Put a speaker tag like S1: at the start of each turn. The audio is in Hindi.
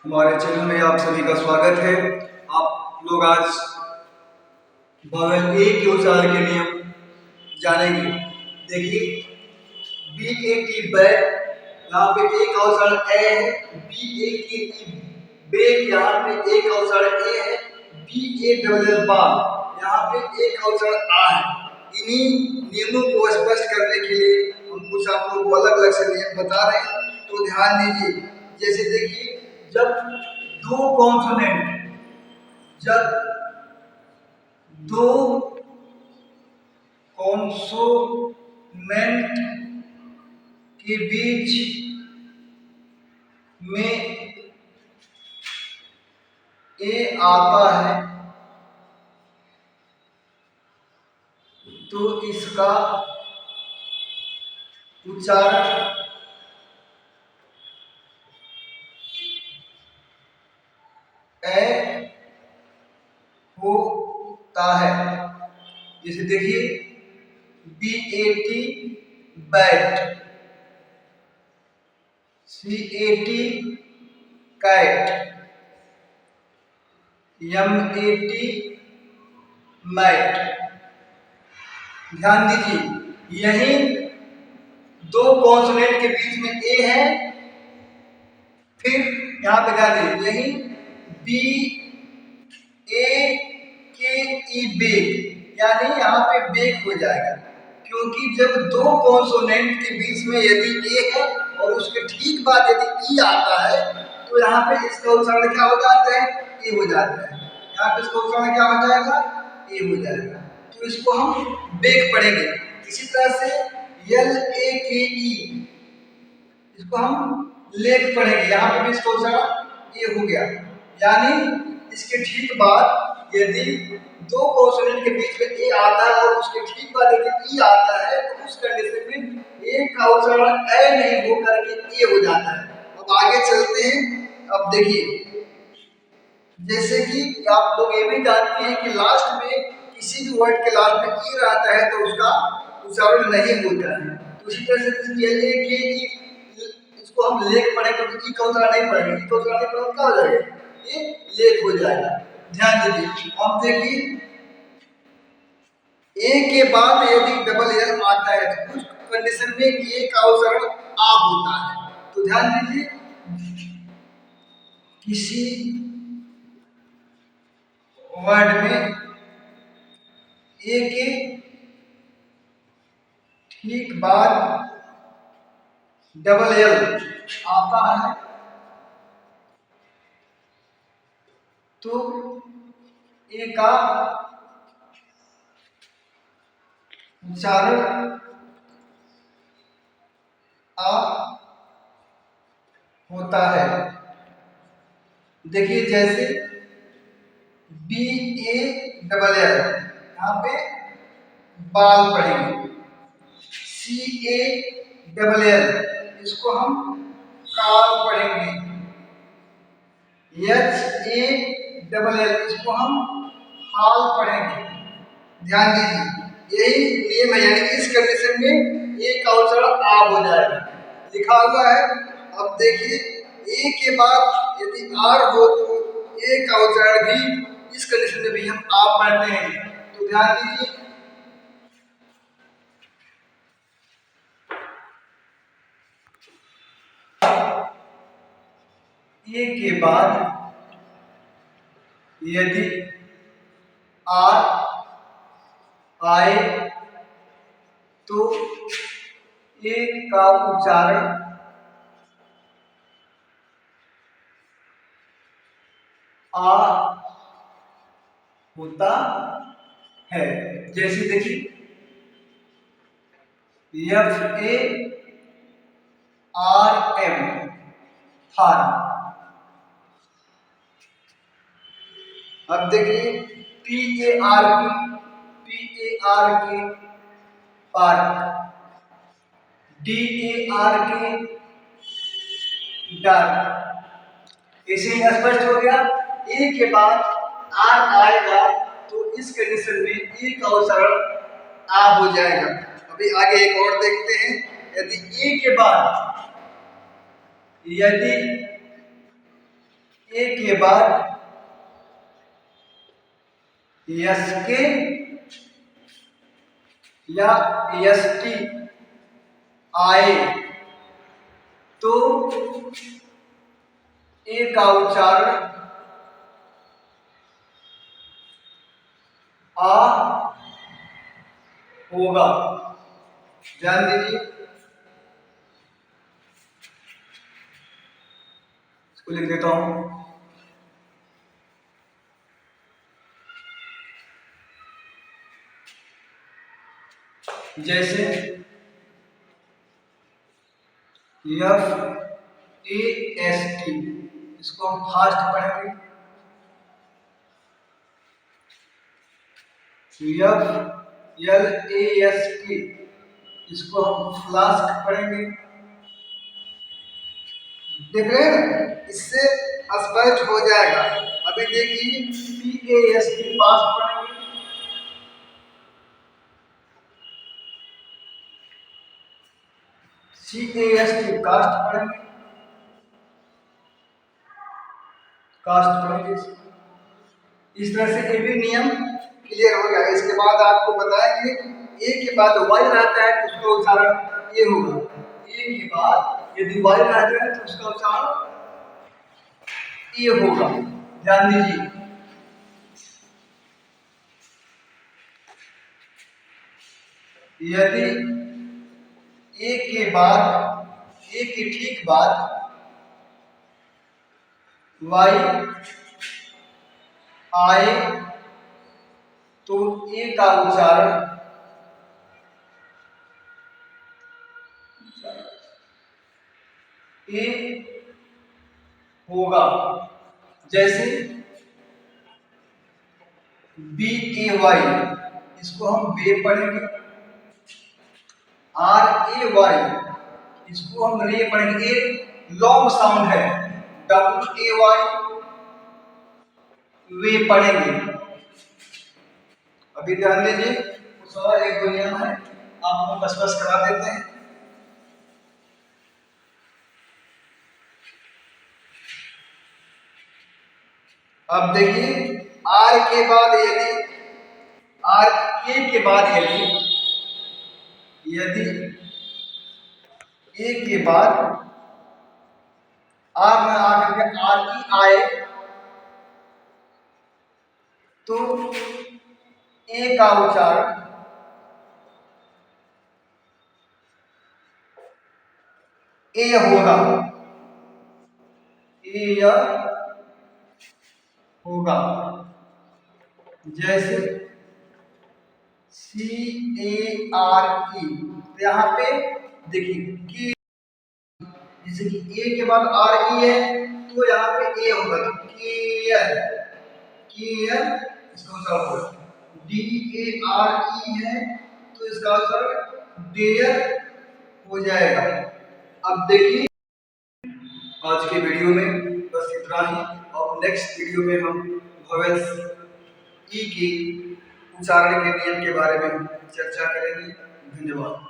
S1: हमारे चैनल में आप सभी का स्वागत है। आप लोग आज भवन ए के उच्चारण के नियम जानेंगे। देखिए बी ए टी बैट, यहाँ पे ए का उच्चारण ए है। बी ए के ई बेग, यहाँ पे ए का उच्चारण ए है। बी ए डबल एल बाल, यहाँ पे ए का उच्चारण आ है। इन्हीं नियमों को स्पष्ट करने के लिए हम कुछ आप लोगों को अलग अलग से नियम बता रहे हैं, तो ध्यान दीजिए। जैसे देखिए, जब दो कॉन्सोनेंट जब दो कॉन्सोनेंट के बीच में ए आता है तो इसका उच्चारण ए होता है। जैसे देखिए B A T bat, C A T cat, M A T mat. ध्यान दीजिए, यही दो कॉन्सोनेंट के बीच में ए है। फिर यहाँ पे ध्यान दीजिए, यही बी ए के ई बेग, यानी यहाँ पे बेग हो जाएगा, क्योंकि जब दो कॉन्सोनेंट के बीच में यदि ए है और उसके ठीक बाद यदि ई आता है तो यहाँ पे इसका उच्चारण क्या हो जाता है? ए हो जाता है। यहाँ पे इसका उच्चारण क्या हो जाएगा? ए हो जाएगा। तो इसको हम बेग पढ़ेंगे। इसी तरह से एल ए के ई, इसको हम लेग पढ़ेंगे। यहाँ पे भी इसका उच्चारण ए हो गया, यानी इसके ठीक बाद यदि दो कॉन्सोनेंट के बीच में ए आता है और उसके ठीक बाद यदि ई आता है तो उस कंडीशन में ए का उच्चारण ए नहीं हो करके ए हो जाता है। अब आगे चलते हैं। अब देखिए, जैसे कि आप लोग ये भी जानते हैं कि लास्ट में किसी भी वर्ड के लास्ट में ई रहता है तो उसका उच्चारण नहीं होता है। तो इसी तरह से एल ए के ई, इसको हम लेग पढ़ेंगे तो ई का उच्चारण नहीं पढ़ेंगे। ई का उच्चारण नहीं पढ़ेंगे, क्या हो जाएगा? ये लेग हो जाएगा। ध्यान दीजिए। अब देखिए, ए के बाद यदि डबल एल आता है तो कुछ कंडीशन में ए का उच्चारण आ होता है। तो ध्यान दीजिए, किसी वर्ड में ए के ठीक बाद डबल एल आता है तो ए का उच्चारण आ होता है। देखिए, जैसे बी ए डबल एल, यहाँ पे बाल पढ़ेंगे। सी ए डबल एल, इसको हम काल पढ़ेंगे। एच ए डबल एल, इसको हम हाल पढ़ेंगे। ध्यान दीजिए, यही नियम है, यानी इस कंडीशन में ए का उच्चारण आ हो जाएगा, लिखा हुआ है। अब देखिए, ए के बाद यदि आर हो तो ए का उच्चारण भी इस कंडीशन में भी हम आ पढ़ते हैं। तो ध्यान दीजिए, ए के बाद यदि आर आए तो ए का उच्चारण आ होता है। जैसे देखिए, F A R M, farm. अब देखिए, P A R K park, D A R K dark. इसे स्पष्ट हो गया। ए के बाद आर आएगा तो इस कंडीशन में ए का उच्चारण आ हो जाएगा। अभी आगे एक और देखते हैं। यदि ए के बाद यदि ए के बाद यस के या एस टी आए तो ए का उच्चारण आ होगा। ध्यान दीजिए, इसको लिख देता हूं। जैसे एफ ए एस टी, इसको हम फास्ट पढ़ेंगे। F L A S T, इसको हम फ्लास्क पढ़ेंगे। देख रहे हैं ना, इससे स्पष्ट हो जाएगा। अभी देखिए P A S T fast पढ़ेंगे, सी ए एस टी कास्ट पढ़ेंगे, कास्ट पढ़ेंगे। इस तरह से ये भी नियम क्लियर हो गया। इसके बाद आपको बताएंगे ए के बाद वाई रहता है तो उसका उच्चारण ए होगा। ए के बाद यदि वाई रहता है तो उसका उच्चारण ए होगा। ध्यान दीजिए, यदि ए के बाद ए के ठीक बाद वाई आए तो ए का उच्चारण ए होगा। जैसे बी ए वाई, इसको हम बे पढ़ेंगे। आर ए वाई, इसको हम रे पढ़ेंगे। ए लॉन्ग साउंड है। डब्ल्यू ए वाई, वे पढ़ेंगे। अभी ध्यान दीजिए, कुछ और एक दो नियम है, आपको बस करा देते हैं। अब देखिए, आर के बाद यदि आर ए के बाद यदि ए के बाद आर में आकर के आर ई आए तो ए का उच्चारण ए होगा। ए होगा। जैसे सी ए आर ई, तो यहाँ पे देखिए कि जैसे कि ए के बाद आर ई है तो यहाँ पे ए होगा, तो केयर, केयर इसका उच्चारण होगा। डी ए आर ई है तो इसका उच्चारण डेयर हो जाएगा। अब देखिए, आज के वीडियो में बस इतना ही, और नेक्स्ट वीडियो में हम वोवेल्स ई के उच्चारण के नियम के बारे में चर्चा करेंगे। धन्यवाद।